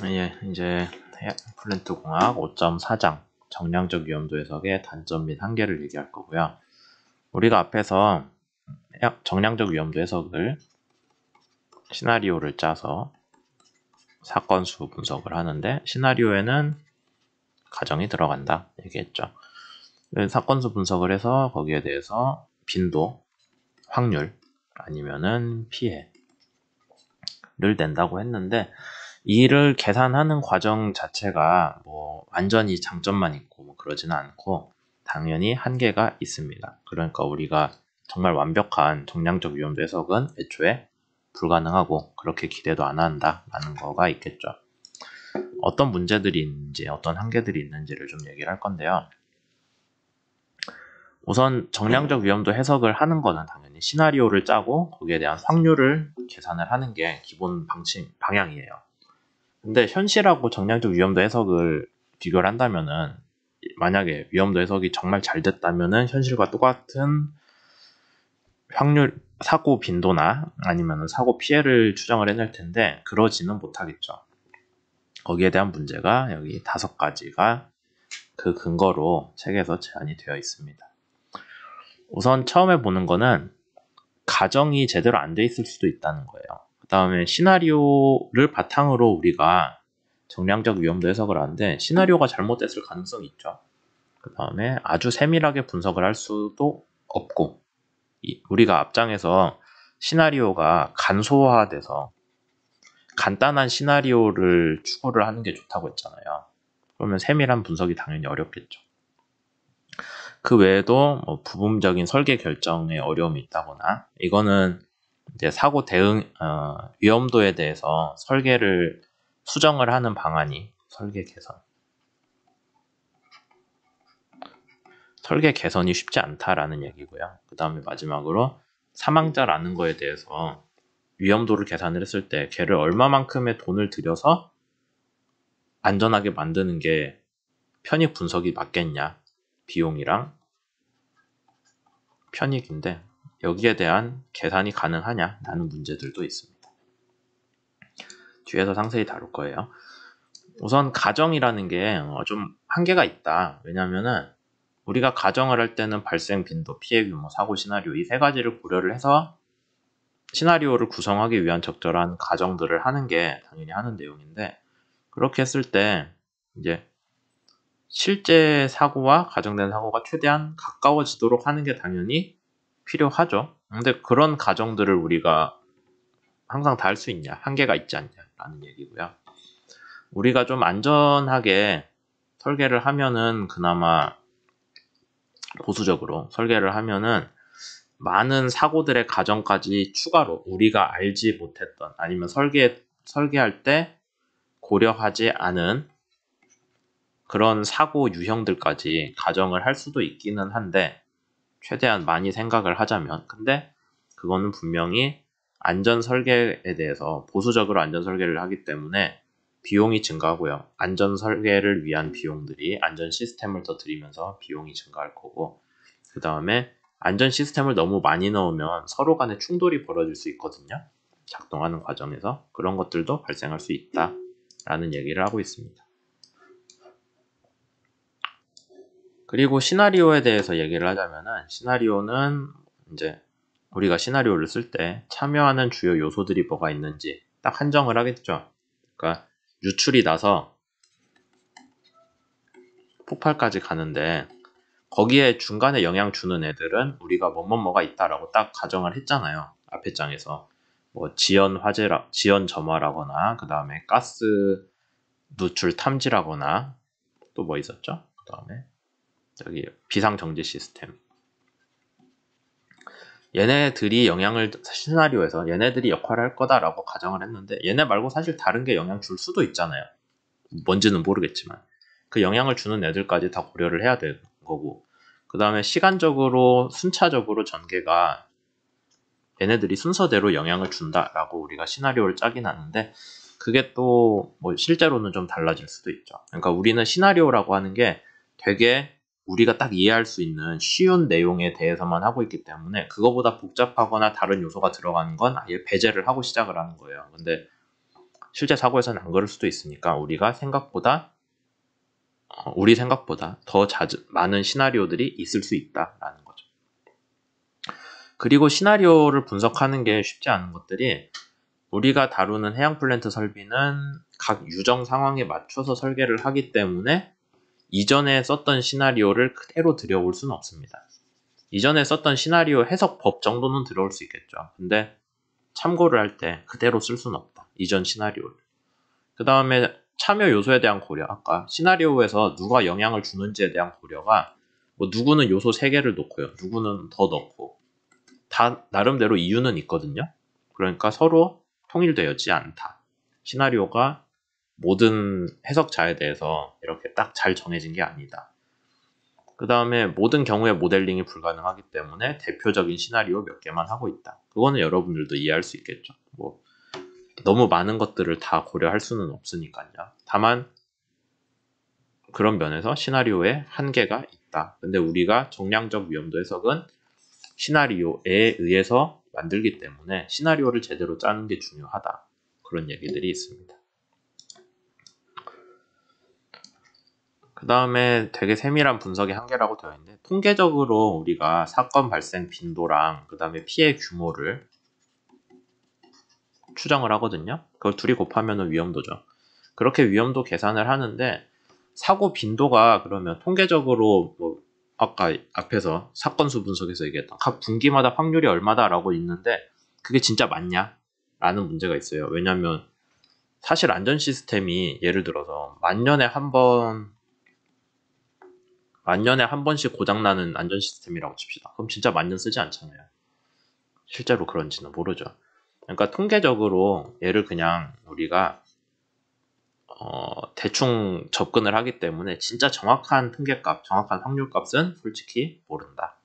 예, 이제 플랜트 공학 5.4장 정량적 위험도 해석의 단점 및 한계를 얘기할 거고요. 우리가 앞에서 정량적 위험도 해석을 시나리오를 짜서 사건수 분석을 하는데 시나리오에는 가정이 들어간다 얘기했죠. 사건수 분석을 해서 거기에 대해서 빈도, 확률 아니면은 피해를 낸다고 했는데 이를 계산하는 과정 자체가 뭐 완전히 장점만 있고 뭐 그러지는 않고 당연히 한계가 있습니다. 그러니까 우리가 정말 완벽한 정량적 위험도 해석은 애초에 불가능하고 그렇게 기대도 안 한다라는 거가 있겠죠. 어떤 문제들이 있는지 어떤 한계들이 있는지를 좀 얘기를 할 건데요. 우선 정량적 위험도 해석을 하는 거는 당연히 시나리오를 짜고 거기에 대한 확률을 계산을 하는 게 기본 방향이에요. 근데 현실하고 정량적 위험도 해석을 비교를 한다면은 만약에 위험도 해석이 정말 잘 됐다면은 현실과 똑같은 확률, 사고 빈도나 아니면은 사고 피해를 추정을 해낼 텐데 그러지는 못하겠죠. 거기에 대한 문제가 여기 5가지가 그 근거로 책에서 제안이 되어 있습니다. 우선 처음에 보는 거는 가정이 제대로 안 돼 있을 수도 있다는 거예요. 그 다음에 시나리오를 바탕으로 우리가 정량적 위험도 해석을 하는데 시나리오가 잘못됐을 가능성이 있죠. 그 다음에 아주 세밀하게 분석을 할 수도 없고 우리가 앞장에서 시나리오가 간소화돼서 간단한 시나리오를 추구를 하는 게 좋다고 했잖아요. 그러면 세밀한 분석이 당연히 어렵겠죠. 그 외에도 뭐 부분적인 설계 결정에 어려움이 있다거나 이거는 이제 사고 대응 위험도에 대해서 설계를 수정을 하는 방안이 설계 개선이 쉽지 않다라는 얘기고요. 그 다음에 마지막으로 사망자라는 거에 대해서 위험도를 계산을 했을 때 걔를 얼마만큼의 돈을 들여서 안전하게 만드는 게 편익 분석이 맞겠냐, 비용이랑 편익인데 여기에 대한 계산이 가능하냐라는 문제들도 있습니다. 뒤에서 상세히 다룰 거예요. 우선 가정이라는 게 좀 한계가 있다. 왜냐면은 우리가 가정을 할 때는 발생 빈도, 피해 규모, 사고 시나리오 이 3가지를 고려를 해서 시나리오를 구성하기 위한 적절한 가정들을 하는 게 당연히 하는 내용인데 그렇게 했을 때 이제 실제 사고와 가정된 사고가 최대한 가까워지도록 하는 게 당연히 필요하죠. 근데 그런 가정들을 우리가 항상 다 할 수 있냐? 한계가 있지 않냐라는 얘기고요. 우리가 좀 안전하게 설계를 하면은 그나마 보수적으로 설계를 하면은 많은 사고들의 가정까지 추가로 우리가 알지 못했던 아니면 설계할 때 고려하지 않은 그런 사고 유형들까지 가정을 할 수도 있기는 한데 최대한 많이 생각을 하자면 근데 그거는 분명히 안전 설계에 대해서 보수적으로 안전 설계를 하기 때문에 비용이 증가하고요. 안전 설계를 위한 비용들이 안전 시스템을 더 들이면서 비용이 증가할 거고 그 다음에 안전 시스템을 너무 많이 넣으면 서로 간에 충돌이 벌어질 수 있거든요. 작동하는 과정에서 그런 것들도 발생할 수 있다라는 얘기를 하고 있습니다. 그리고 시나리오에 대해서 얘기를 하자면은 시나리오는 이제 우리가 시나리오를 쓸 때 참여하는 주요 요소들이 뭐가 있는지 딱 한정을 하겠죠. 그러니까 유출이 나서 폭발까지 가는데 거기에 중간에 영향 주는 애들은 우리가 뭐가 있다라고 딱 가정을 했잖아요. 앞에 장에서 뭐 지연 점화라거나 그 다음에 가스 누출 탐지라거나 또 뭐 있었죠? 그 다음에 여기 비상정지 시스템. 얘네들이 시나리오에서 얘네들이 역할을 할 거다라고 가정을 했는데 얘네 말고 사실 다른 게 영향 줄 수도 있잖아요. 뭔지는 모르겠지만 그 영향을 주는 애들까지 다 고려를 해야 되는 거고 그 다음에 시간적으로 순차적으로 전개가 얘네들이 순서대로 영향을 준다라고 우리가 시나리오를 짜긴 하는데 그게 또 뭐 실제로는 좀 달라질 수도 있죠. 그러니까 우리는 시나리오라고 하는 게 되게 우리가 딱 이해할 수 있는 쉬운 내용에 대해서만 하고 있기 때문에 그거보다 복잡하거나 다른 요소가 들어가는 건 아예 배제를 하고 시작을 하는 거예요. 근데 실제 사고에서는 안 그럴 수도 있으니까 우리 생각보다 더 많은 시나리오들이 있을 수 있다라는 거죠. 그리고 시나리오를 분석하는 게 쉽지 않은 것들이, 우리가 다루는 해양 플랜트 설비는 각 유정 상황에 맞춰서 설계를 하기 때문에 이전에 썼던 시나리오를 그대로 들여올 수는 없습니다. 이전에 썼던 시나리오 해석법 정도는 들어올 수 있겠죠. 근데 참고를 할 때 그대로 쓸 수는 없다, 이전 시나리오를. 그 다음에 참여 요소에 대한 고려, 아까 시나리오에서 누가 영향을 주는지에 대한 고려가, 뭐 누구는 요소 3개를 놓고요, 누구는 더 넣고, 다 나름대로 이유는 있거든요. 그러니까 서로 통일되었지 않다. 시나리오가 모든 해석자에 대해서 이렇게 딱 잘 정해진 게 아니다. 그 다음에 모든 경우에 모델링이 불가능하기 때문에 대표적인 시나리오 몇 개만 하고 있다. 그거는 여러분들도 이해할 수 있겠죠. 뭐 너무 많은 것들을 다 고려할 수는 없으니까요. 다만 그런 면에서 시나리오에 한계가 있다. 근데 우리가 정량적 위험도 해석은 시나리오에 의해서 만들기 때문에 시나리오를 제대로 짜는 게 중요하다. 그런 얘기들이 있습니다. 그 다음에 되게 세밀한 분석의 한계라고 되어 있는데, 통계적으로 우리가 사건 발생 빈도랑 그 다음에 피해 규모를 추정을 하거든요. 그걸 둘이 곱하면 위험도죠. 그렇게 위험도 계산을 하는데, 사고 빈도가 그러면 통계적으로 뭐 아까 앞에서 사건 수 분석에서 얘기했던 각 분기마다 확률이 얼마다라고 있는데, 그게 진짜 맞냐? 라는 문제가 있어요. 왜냐면 사실 안전 시스템이 예를 들어서 만년에 한 번씩 고장나는 안전 시스템이라고 칩시다. 그럼 진짜 만년 쓰지 않잖아요. 실제로 그런지는 모르죠. 그러니까 통계적으로 얘를 그냥 우리가 대충 접근을 하기 때문에 진짜 정확한 통계값, 정확한 확률값은 솔직히 모른다.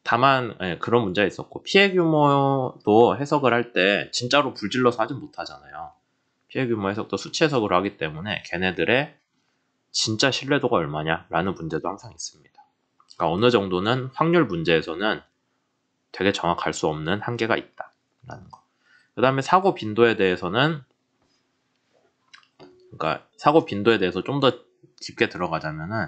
다만 그런 문제가 있었고, 피해 규모도 해석을 할 때 진짜로 불질러서 하진 못하잖아요. 피해 규모 해석도 수치 해석으로 하기 때문에 걔네들의 진짜 신뢰도가 얼마냐라는 문제도 항상 있습니다. 그러니까 어느 정도는 확률 문제에서는 되게 정확할 수 없는 한계가 있다라는 거. 그 다음에 사고 빈도에 대해서는, 그러니까 사고 빈도에 대해서 좀 더 깊게 들어가자면은,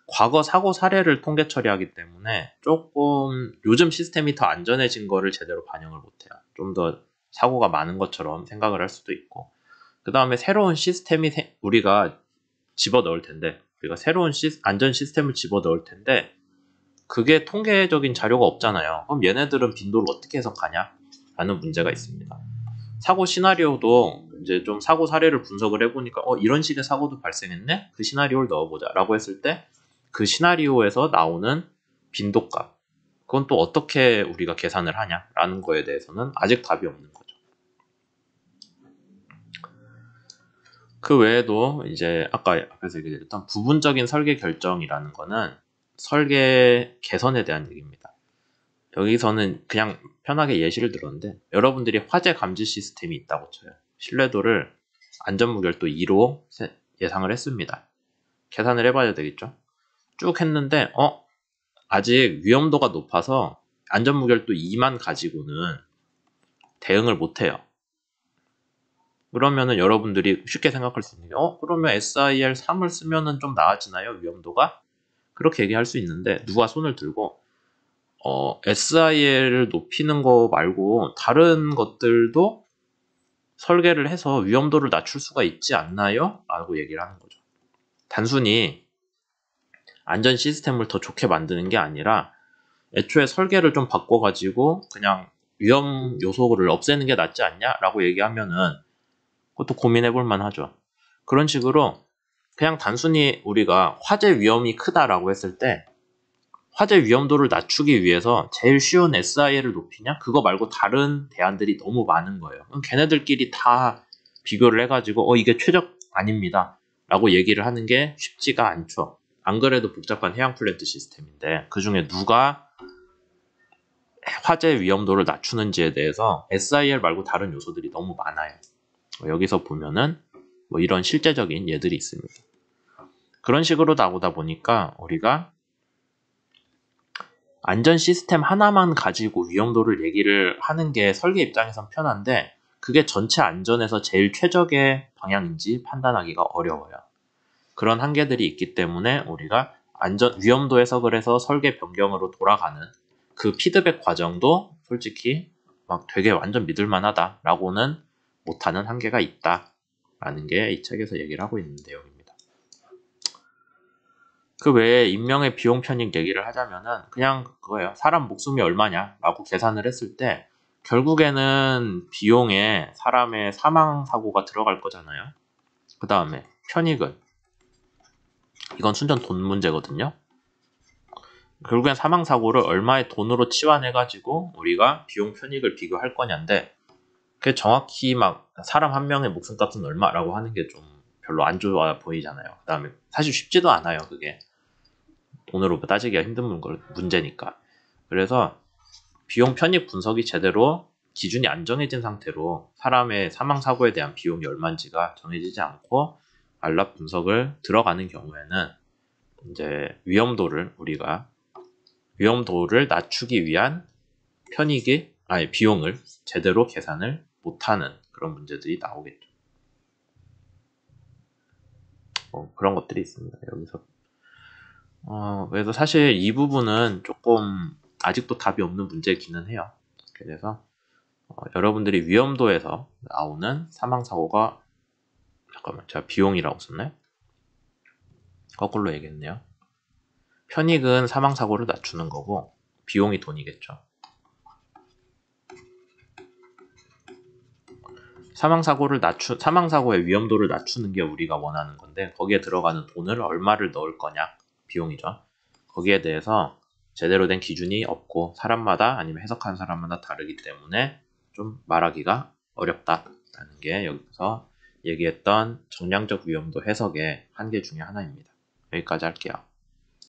과거 사고 사례를 통계 처리하기 때문에 조금 요즘 시스템이 더 안전해진 거를 제대로 반영을 못해요. 좀 더 사고가 많은 것처럼 생각을 할 수도 있고, 그 다음에 새로운 시스템이 우리가 집어넣을 텐데, 우리가 새로운 안전 시스템을 집어넣을 텐데 그게 통계적인 자료가 없잖아요. 그럼 얘네들은 빈도를 어떻게 해석하냐? 라는 문제가 있습니다. 사고 시나리오도 이제 좀 사고 사례를 분석을 해보니까 이런 식의 사고도 발생했네? 그 시나리오를 넣어보자 라고 했을 때 그 시나리오에서 나오는 빈도값, 그건 또 어떻게 우리가 계산을 하냐? 라는 거에 대해서는 아직 답이 없는 거죠. 그 외에도 이제 아까 앞에서 얘기했던 부분적인 설계 결정이라는 거는 설계 개선에 대한 얘기입니다. 여기서는 그냥 편하게 예시를 들었는데, 여러분들이 화재 감지 시스템이 있다고 쳐요. 신뢰도를 안전무결도 2로 예상을 했습니다. 계산을 해봐야 되겠죠. 쭉 했는데 아직 위험도가 높아서 안전무결도 2만 가지고는 대응을 못해요. 그러면은 여러분들이 쉽게 생각할 수 있는 게 그러면 SIR 3을 쓰면은 좀 나아지나요? 위험도가? 그렇게 얘기할 수 있는데, 누가 손을 들고 SIL을 높이는 거 말고 다른 것들도 설계를 해서 위험도를 낮출 수가 있지 않나요? 라고 얘기를 하는 거죠. 단순히 안전 시스템을 더 좋게 만드는 게 아니라 애초에 설계를 좀 바꿔가지고 그냥 위험 요소를 없애는 게 낫지 않냐? 라고 얘기하면은 그것도 고민해볼 만하죠. 그런 식으로 그냥 단순히 우리가 화재 위험이 크다라고 했을 때 화재 위험도를 낮추기 위해서 제일 쉬운 SIL을 높이냐? 그거 말고 다른 대안들이 너무 많은 거예요. 그럼 걔네들끼리 다 비교를 해가지고 이게 최적 아닙니다 라고 얘기를 하는 게 쉽지가 않죠. 안 그래도 복잡한 해양 플랜트 시스템인데 그 중에 누가 화재 위험도를 낮추는지에 대해서 SIL 말고 다른 요소들이 너무 많아요. 여기서 보면은 뭐 이런 실제적인 예들이 있습니다. 그런 식으로 나오다 보니까 우리가 안전 시스템 하나만 가지고 위험도를 얘기를 하는 게 설계 입장에선 편한데, 그게 전체 안전에서 제일 최적의 방향인지 판단하기가 어려워요. 그런 한계들이 있기 때문에 우리가 위험도 해석을 해서 설계 변경으로 돌아가는 그 피드백 과정도 솔직히 막 되게 완전 믿을만하다라고는 못하는 한계가 있다라는 게 이 책에서 얘기를 하고 있는 내용입니다. 그 외에 인명의 비용 편익 얘기를 하자면은 그냥 그거예요. 사람 목숨이 얼마냐라고 계산을 했을 때 결국에는 비용에 사람의 사망 사고가 들어갈 거잖아요. 그 다음에 편익은 이건 순전 돈 문제거든요. 결국엔 사망 사고를 얼마의 돈으로 치환해가지고 우리가 비용 편익을 비교할 거냐인데 그게 정확히 막 사람 한 명의 목숨값은 얼마라고 하는 게 좀 별로 안 좋아 보이잖아요. 그 다음에 사실 쉽지도 않아요. 그게 돈으로 따지기가 힘든 문제니까. 그래서 비용 편익 분석이 제대로 기준이 안 정해진 상태로 사람의 사망 사고에 대한 비용이 얼마인지가 정해지지 않고 안락 분석을 들어가는 경우에는 이제 위험도를 낮추기 위한 비용을 제대로 계산을 못하는 그런 문제들이 나오겠죠. 그런 것들이 있습니다. 여기서 그래서 사실 이 부분은 조금 아직도 답이 없는 문제이기는 해요. 그래서 여러분들이 위험도에서 나오는 사망사고가 잠깐만 제가 비용이라고 썼나요? 거꾸로 얘기했네요. 편익은 사망사고를 낮추는 거고 비용이 돈이겠죠. 사망사고의 위험도를 낮추는 게 우리가 원하는 건데 거기에 들어가는 돈을 얼마를 넣을 거냐 비용이죠. 거기에 대해서 제대로 된 기준이 없고 사람마다 아니면 해석하는 사람마다 다르기 때문에 좀 말하기가 어렵다라는 게 여기서 얘기했던 정량적 위험도 해석의 한계 중에 하나입니다. 여기까지 할게요.